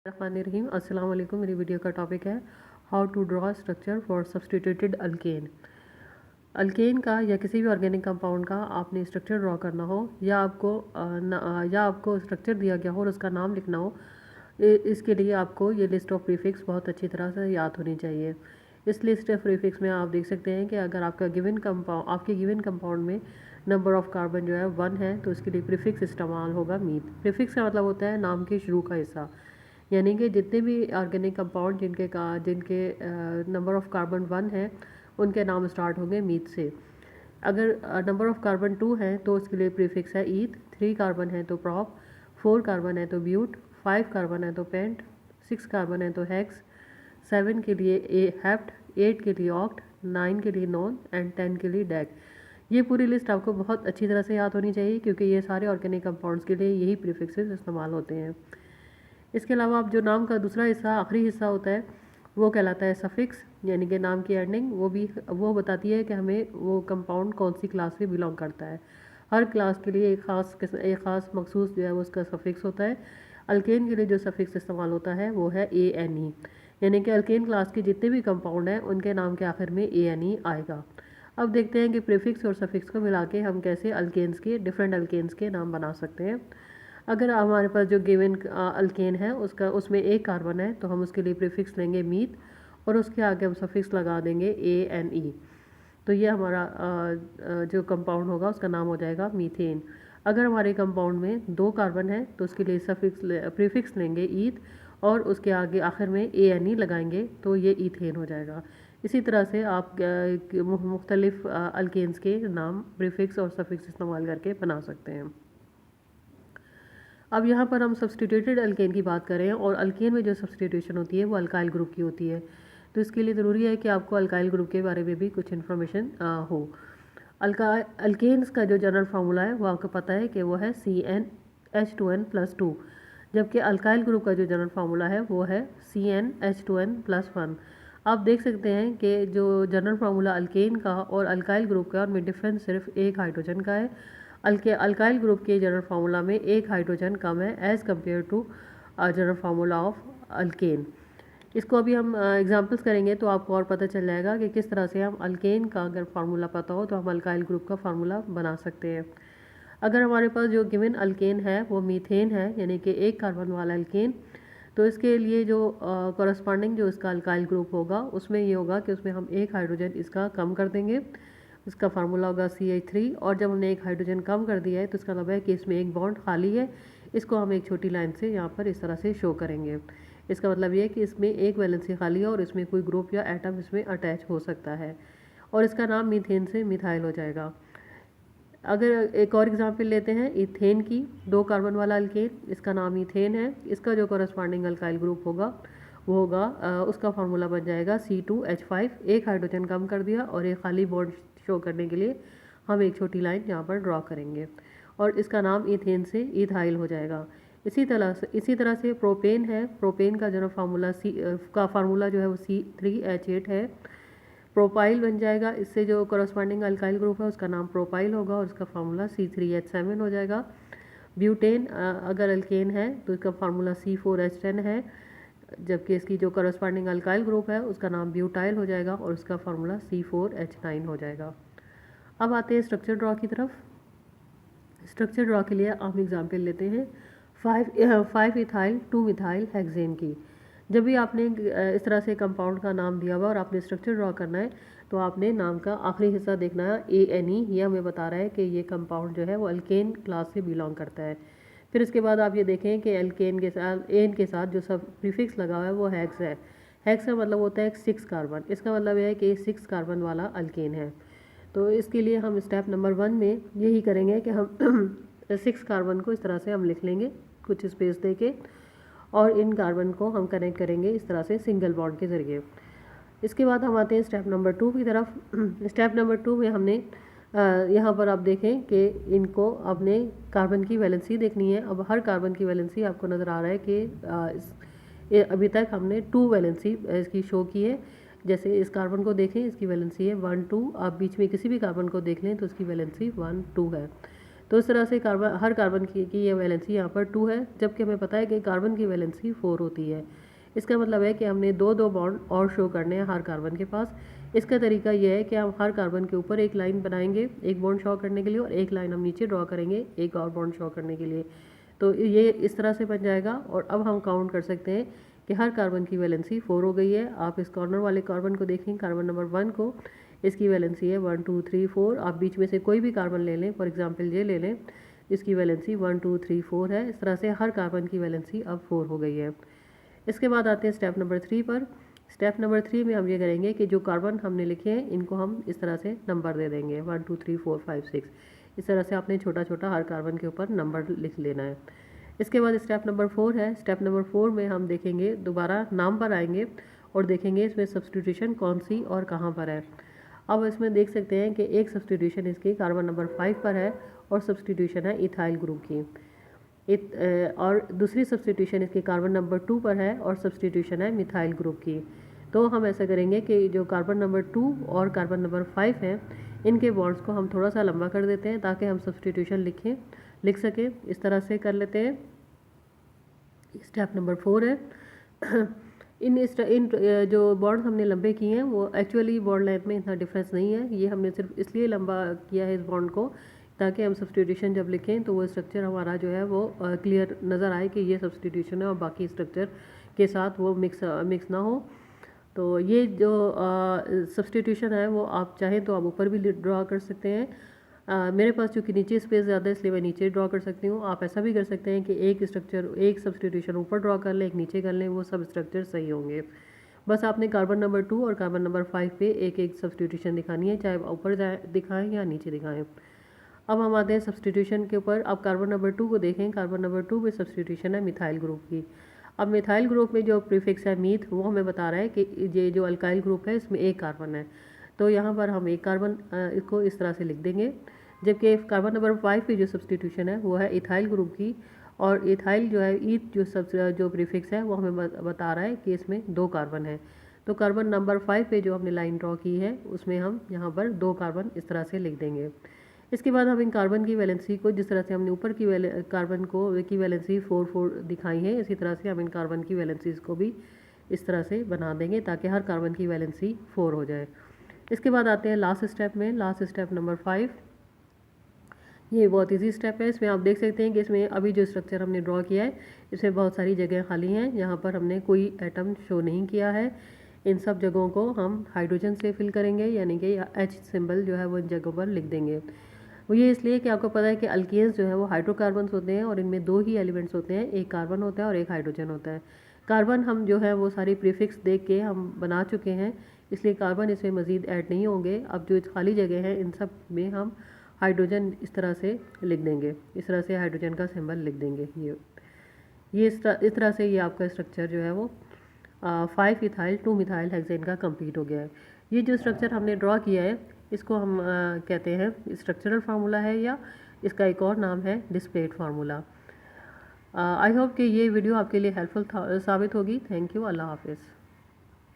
रहीम अस्सलाम वालेकुम। मेरी वीडियो का टॉपिक है how to draw structure for substituted alkane. Alkane का या किसी भी ऑर्गेनिक कंपाउंड का आपने स्ट्रक्चर ड्रॉ करना हो या आपको स्ट्रक्चर दिया गया हो और उसका नाम लिखना हो, इसके लिए आपको ये लिस्ट ऑफ प्रीफिक्स बहुत अच्छी तरह से याद होनी चाहिए। इस लिस्ट ऑफ प्रीफिक्स में आप देख सकते हैं कि अगर आपके गिवन कंपाउंड में नंबर ऑफ कार्बन जो है 1 है तो उसके लिए प्रीफिक्स इस्तेमाल होगा मीथ। प्रीफिक्स का मतलब होता है नाम के शुरू का हिस्सा, यानी कि जितने भी ऑर्गेनिक कंपाउंड जिनके नंबर ऑफ कार्बन 1 है उनके नाम स्टार्ट होंगे मीथ से। अगर नंबर ऑफ कार्बन 2 है तो उसके लिए प्रीफिक्स है ईथ, 3 कार्बन है तो प्रॉप, 4 कार्बन है तो ब्यूट, 5 कार्बन है तो पेंट, 6 कार्बन है तो हेक्स, 7 के लिए हेप्ट, 8 के लिए ऑक्ट, 9 के लिए नॉन एंड 10 के लिए डेक। ये पूरी लिस्ट आपको बहुत अच्छी तरह से याद होनी चाहिए क्योंकि ये सारे ऑर्गेनिक कंपाउंड्स के लिए यही प्रीफिक्सेस इस्तेमाल होते हैं। इसके अलावा आप जो नाम का दूसरा हिस्सा, आखिरी हिस्सा होता है, वो कहलाता है सफिक्स, यानी कि नाम की एंडिंग वो बताती है कि हमें वो कंपाउंड कौन सी क्लास से बिलोंग करता है। हर क्लास के लिए एक ख़ास मखसूस जो है वो उसका सफिक्स होता है। अल्केन के लिए जो सफिक्स इस्तेमाल होता है वो है ANE, यानी कि अल्केन क्लास के जितने भी कंपाउंड हैं उनके नाम के आखिर में ANE आएगा। अब देखते हैं कि प्रीफिक्स और सफिक्स को मिला के हम कैसे डिफरेंट अल्केन्स के नाम बना सकते हैं। अगर हमारे पास जो गिवन अल्केन है उसमें एक कार्बन है तो हम उसके लिए प्रीफिक्स लेंगे मीथ और उसके आगे हम सफिक्स लगा देंगे ANE। तो ये हमारा जो कंपाउंड होगा उसका नाम हो जाएगा मीथेन। अगर हमारे कंपाउंड में 2 कार्बन है तो उसके लिए प्रीफिक्स लेंगे ईथ और उसके आगे आखिर में ANE लगाएंगे तो ये ईथेन हो जाएगा। इसी तरह से आप मुख्तलिफ अल्केन्स के नाम प्रीफिक्स और सफिक्स इस्तेमाल करके बना सकते हैं। अब यहाँ पर हम सब्सटीट्यूटेड अल्केन की बात करें और अल्केन में जो सब्सटीट्यूशन होती है वो अल्काइल ग्रुप की होती है, तो इसके लिए ज़रूरी है कि आपको अल्काइल ग्रुप के बारे में भी कुछ इन्फॉर्मेशन हो। अल्केन्स का जो जनरल फार्मूला है वो आपको पता है कि वो है CnH2n+2, जबकि अल्काइल ग्रुप का जो जनरल फार्मूला है वो है CnH2n+1। आप देख सकते हैं कि जो जनरल फार्मूला अल्केन का और अल्काइल ग्रुप का उनमें डिफरेंस सिर्फ एक हाइड्रोजन का है। अल्काइल ग्रुप के जनरल फार्मूला में एक हाइड्रोजन कम है as compare to general formula of alkane. इसको अभी हम एग्जांपल्स करेंगे तो आपको और पता चल जाएगा कि किस तरह से हम अल्केन का अगर फार्मूला पता हो तो हम अल्काइल ग्रुप का फार्मूला बना सकते हैं। अगर हमारे पास जो गिवन अल्केन है वो मीथेन है, यानी कि एक कार्बन वाला अल्केन, तो इसके लिए जो कॉरस्पॉन्डिंग जो इसका अल्काइल ग्रुप होगा उसमें ये होगा कि उसमें हम एक हाइड्रोजन इसका कम कर देंगे, इसका फार्मूला होगा CH3। और जब हमने एक हाइड्रोजन कम कर दिया है तो इसका मतलब है कि इसमें एक बॉन्ड खाली है। इसको हम एक छोटी लाइन से यहाँ पर इस तरह से शो करेंगे। इसका मतलब ये है कि इसमें एक वैलेंसी खाली है और इसमें कोई ग्रुप या एटम इसमें अटैच हो सकता है और इसका नाम मीथेन से मिथाइल हो जाएगा। अगर एक और एग्जांपल लेते हैं इथेन की, 2 कार्बन वाला अल्केन, इसका नाम इथेन है। इसका जो कॉरस्पॉन्डिंग अल्काइल ग्रुप होगा वो होगा उसका फार्मूला बन जाएगा C2H5। एक हाइड्रोजन कम कर दिया और एक खाली बॉन्ड शो करने के लिए हम एक छोटी लाइन यहाँ पर ड्रॉ करेंगे और इसका नाम इथेन से इथाइल हो जाएगा। इसी तरह से प्रोपेन है। प्रोपेन का जो फार्मूला जो है वो C3H8 है। प्रोपाइल बन जाएगा, इससे जो कॉरस्पॉन्डिंग अल्काइल ग्रुप है उसका नाम प्रोपाइल होगा और उसका फार्मूला C3H7 हो जाएगा। ब्यूटेन अगर अल्केन है तो इसका फार्मूला C4H10 है, जबकि इसकी जो कॉरस्पॉन्डिंग अल्काइल ग्रुप है उसका नाम ब्यूटाइल हो जाएगा और उसका फार्मूला C4H9 हो जाएगा। अब आते हैं स्ट्रक्चर ड्रॉ की तरफ। स्ट्रक्चर ड्रॉ के लिए हम एग्जाम्पल लेते हैं 5 इथाइल 2 मिथाइल हेक्सेन की। जब भी आपने इस तरह से कंपाउंड का नाम दिया हुआ और आपने स्ट्रक्चर ड्रॉ करना है तो आपने नाम का आखिरी हिस्सा देखना है ANE। ये हमें बता रहा है कि ये कंपाउंड जो है वो अल्केन क्लास से बिलोंग करता है। फिर इसके बाद आप ये देखें कि अल्केन के साथ एन के साथ जो सब प्रीफिक्स लगा हुआ है वो हेक्स है। हेक्स का मतलब होता है 6 कार्बन। इसका मतलब है कि 6 कार्बन वाला अल्केन है। तो इसके लिए हम स्टेप नंबर 1 में यही करेंगे कि हम 6 कार्बन को इस तरह से हम लिख लेंगे कुछ स्पेस दे के और इन कार्बन को हम कनेक्ट करेंगे इस तरह से सिंगल बॉन्ड के ज़रिए। इसके बाद हम आते हैं स्टेप नंबर 2 की तरफ। स्टेप नंबर 2 में हमने यहाँ पर आप देखें कि इनको आपने कार्बन की वैलेंसी देखनी है। अब हर कार्बन की वैलेंसी आपको नज़र आ रहा है कि अभी तक हमने 2 वैलेंसी इसकी शो की है। जैसे इस कार्बन को देखें, इसकी वैलेंसी है 1 2। आप बीच में किसी भी कार्बन को देख लें तो उसकी वैलेंसी 1 2 है। तो इस तरह से हर कार्बन की ये वैलेंसी यहाँ पर 2 है, जबकि हमें पता है कि कार्बन की वैलेंसी 4 होती है। इसका मतलब है कि हमने दो बॉन्ड और शो करने हैं हर कार्बन के पास। इसका तरीका यह है कि हम हर कार्बन के ऊपर एक लाइन बनाएंगे एक बॉन्ड शो करने के लिए, और एक लाइन हम नीचे ड्रॉ करेंगे एक और बॉन्ड शो करने के लिए। तो ये इस तरह से बन जाएगा। और अब हम काउंट कर सकते हैं कि हर कार्बन की वैलेंसी 4 हो गई है। आप इस कॉर्नर वाले कार्बन को देखें, कार्बन नंबर 1 को, इसकी वैलेंसी है 1 2 3 4। आप बीच में से कोई भी कार्बन ले लें, फॉर एग्जांपल ये ले लें, इसकी वैलेंसी 1 2 3 4 है। इस तरह से हर कार्बन की वैलेंसी अब 4 हो गई है। इसके बाद आते हैं स्टेप नंबर 3 पर। स्टेप नंबर 3 में हम ये करेंगे कि जो कार्बन हमने लिखे हैं इनको हम इस तरह से नंबर दे देंगे 1 2 3 4 5 6। इस तरह से आपने छोटा छोटा हर कार्बन के ऊपर नंबर लिख लेना है। इसके बाद स्टेप नंबर 4 है। स्टेप नंबर 4 में हम देखेंगे, दोबारा नाम पर आएंगे और देखेंगे इसमें सब्सटीट्यूशन कौन सी और कहाँ पर है। अब इसमें देख सकते हैं कि एक सब्सटीट्यूशन इसकी कार्बन नंबर 5 पर है और सब्सटीट्यूशन है इथाइल ग्रुप की। और दूसरी सब्सटीट्यूशन इसकी कार्बन नंबर 2 पर है और सब्सटीट्यूशन है मिथाइल ग्रुप की। तो हम ऐसा करेंगे कि जो कार्बन नंबर 2 और कार्बन नंबर 5 हैं, इनके बॉन्ड्स को हम थोड़ा सा लंबा कर देते हैं ताकि हम सब्सटीट्यूशन लिख सकें। इस तरह से कर लेते हैं। स्टेप नंबर 4 है। इन जो बॉन्ड हमने लंबे किए हैं वो एक्चुअली बॉन्ड लेंथ में इतना डिफरेंस नहीं है। ये हमने सिर्फ इसलिए लंबा किया है इस बॉन्ड को ताकि हम सब्सटीट्यूशन जब लिखें तो वो स्ट्रक्चर हमारा जो है वो क्लियर नज़र आए कि ये सब्सटीट्यूशन है और बाकी स्ट्रक्चर के साथ वो मिक्स ना हो। तो ये जो सब्सटीट्यूशन है वो आप चाहें तो आप ऊपर भी ड्रॉ कर सकते हैं। मेरे पास चूँकि नीचे स्पेस ज़्यादा है इसलिए मैं नीचे ड्रॉ कर सकती हूँ। आप ऐसा भी कर सकते हैं कि एक सब्सटीट्यूशन ऊपर ड्रॉ कर लें, एक नीचे कर लें, वो सब स्ट्रक्चर सही होंगे। बस आपने कार्बन नंबर 2 और कार्बन नंबर 5 पे एक एक सब्सटीट्यूशन दिखानी है, चाहे ऊपर दिखाएं या नीचे दिखाएं। अब हम आते हैं सब्सटीट्यूशन के ऊपर। अब कार्बन नंबर 2 को देखें, कार्बन नंबर 2 में सब्सटीट्यूशन है मिथाइल ग्रुप की। अब मिथाइल ग्रुप में जो प्रीफिक्स है मीथ, वो हमें बता रहा है कि ये जो अल्काइल ग्रुप है इसमें एक कार्बन है। तो यहाँ पर हम एक कार्बन इसको इस तरह से लिख देंगे। जबकि कार्बन नंबर 5 की जो सब्सटीट्यूशन है वो है इथाइल ग्रुप की, और इथाइल जो है ईथ जो प्रीफिक्स है वो हमें बता रहा है कि इसमें 2 कार्बन है। तो कार्बन नंबर 5 पे जो हमने लाइन ड्रॉ की है उसमें हम यहाँ पर 2 कार्बन इस तरह से लिख देंगे। इसके बाद हम इन कार्बन की वैलेंसी को, जिस तरह से हमने ऊपर की कार्बन की वैलेंसी 4 दिखाई है, इसी तरह से हम इन कार्बन की वैलेंसीज को भी इस तरह से बना देंगे ताकि हर कार्बन की वैलेंसी 4 हो जाए। इसके बाद आते हैं लास्ट स्टेप में। लास्ट स्टेप नंबर 5, ये बहुत इजी स्टेप है। इसमें आप देख सकते हैं कि इसमें अभी जो स्ट्रक्चर हमने ड्रॉ किया है इसमें बहुत सारी जगह खाली हैं। यहाँ पर हमने कोई एटम शो नहीं किया है। इन सब जगहों को हम हाइड्रोजन से फिल करेंगे, यानी कि H सिंबल जो है वो इन जगहों पर लिख देंगे। वो ये इसलिए कि आपको पता है कि अल्केन्स जो है वो हाइड्रोकार्बन्स होते हैं और इनमें 2 ही एलिमेंट्स होते हैं, एक कार्बन होता है और एक हाइड्रोजन होता है। कार्बन हम जो है वो सारी प्रीफिक्स देख के हम बना चुके हैं, इसलिए कार्बन इसमें मज़ीद ऐड नहीं होंगे। अब जो खाली जगह है इन सब में हम हाइड्रोजन इस तरह से लिख देंगे, इस तरह से हाइड्रोजन का सिंबल लिख देंगे। ये इस तरह से ये आपका स्ट्रक्चर जो है वो 5 इथाइल 2 मिथाइल हेक्सेन का कंप्लीट हो गया है। ये जो स्ट्रक्चर हमने ड्रॉ किया है इसको हम कहते हैं स्ट्रक्चरल फार्मूला है, या इसका एक और नाम है डिस्प्लेड फार्मूला। आई होप कि ये वीडियो आपके लिए हेल्पफुल साबित होगी। Thank you. अल्लाह हाफिज़।